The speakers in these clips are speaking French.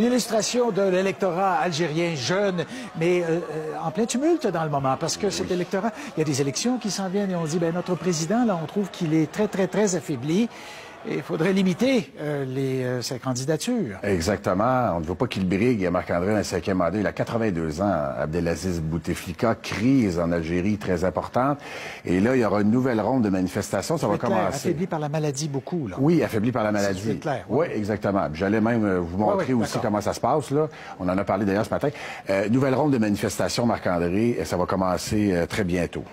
Une illustration de l'électorat algérien jeune, mais en plein tumulte dans le moment, parce que cet électorat, il y a des élections qui s'en viennent et on dit, ben notre président, là, on trouve qu'il est très affaibli. Et il faudrait limiter sa candidature. Exactement. On ne veut pas qu'il brigue. Marc-André, un 5e mandat, il a 82 ans. Abdelaziz Bouteflika, crise en Algérie très importante. Et là, il y aura une nouvelle ronde de manifestations. Ça va commencer. Affaibli par la maladie beaucoup, là. Oui, affaibli par la maladie. C'est clair. Oui, exactement. J'allais même vous montrer aussi comment ça se passe, là. On en a parlé d'ailleurs ce matin. Nouvelle ronde de manifestations, Marc-André, et ça va commencer très bientôt.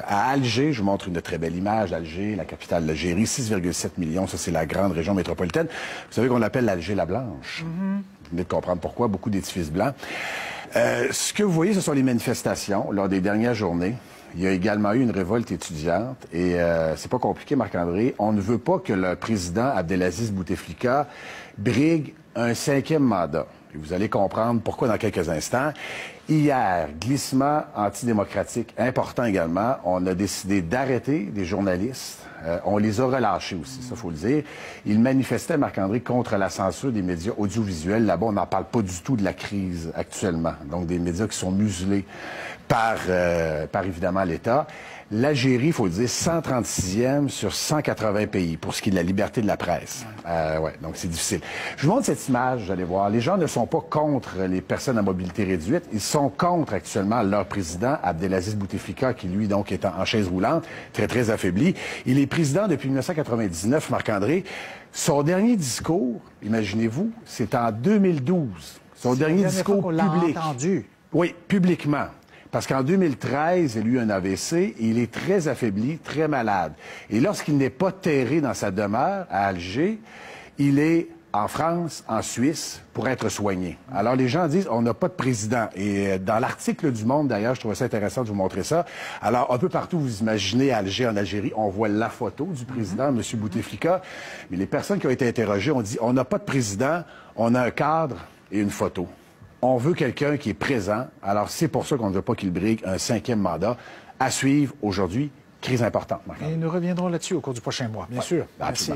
À Alger, je vous montre une très belle image d'Alger, la capitale de l'Algérie, 6,7 millions. Ça, c'est la grande région métropolitaine. Vous savez qu'on l'appelle l'Alger la Blanche. Vous venez de comprendre pourquoi, beaucoup d'édifices blancs. Ce que vous voyez, ce sont les manifestations lors des dernières journées. Il y a également eu une révolte étudiante et c'est pas compliqué, Marc-André. On ne veut pas que le président Abdelaziz Bouteflika brigue un 5e mandat. Et vous allez comprendre pourquoi dans quelques instants. Hier, glissement antidémocratique important également. On a décidé d'arrêter des journalistes. On les a relâchés aussi, ça faut le dire. Ils manifestaient, Marc-André, contre la censure des médias audiovisuels. Là-bas, on n'en parle pas du tout de la crise actuellement. Donc, des médias qui sont muselés par évidemment l'État. L'Algérie, il faut le dire, 136e sur 180 pays pour ce qui est de la liberté de la presse. Donc c'est difficile. Je vous montre cette image, vous allez voir. Les gens ne sont pas contre les personnes à mobilité réduite. Ils sont contre actuellement leur président, Abdelaziz Bouteflika, qui lui, donc, est en chaise roulante, très affaibli. Il est président depuis 1999, Marc-André. Son dernier discours, imaginez-vous, c'est en 2012. Son dernier discours public. Entendu. Oui, publiquement. Parce qu'en 2013, il a eu un AVC et il est très affaibli, très malade. Et lorsqu'il n'est pas terré dans sa demeure à Alger, il est en France, en Suisse, pour être soigné. Alors, les gens disent, on n'a pas de président. Et dans l'article du Monde, d'ailleurs, je trouvais ça intéressant de vous montrer ça. Alors, un peu partout, vous imaginez Alger, en Algérie, on voit la photo du président, M. Bouteflika. Mais les personnes qui ont été interrogées ont dit, on n'a pas de président, on a un cadre et une photo. On veut quelqu'un qui est présent. Alors, c'est pour ça qu'on ne veut pas qu'il brigue un 5e mandat. À suivre aujourd'hui, crise importante. Et nous reviendrons là-dessus au cours du prochain mois, bien sûr. Merci.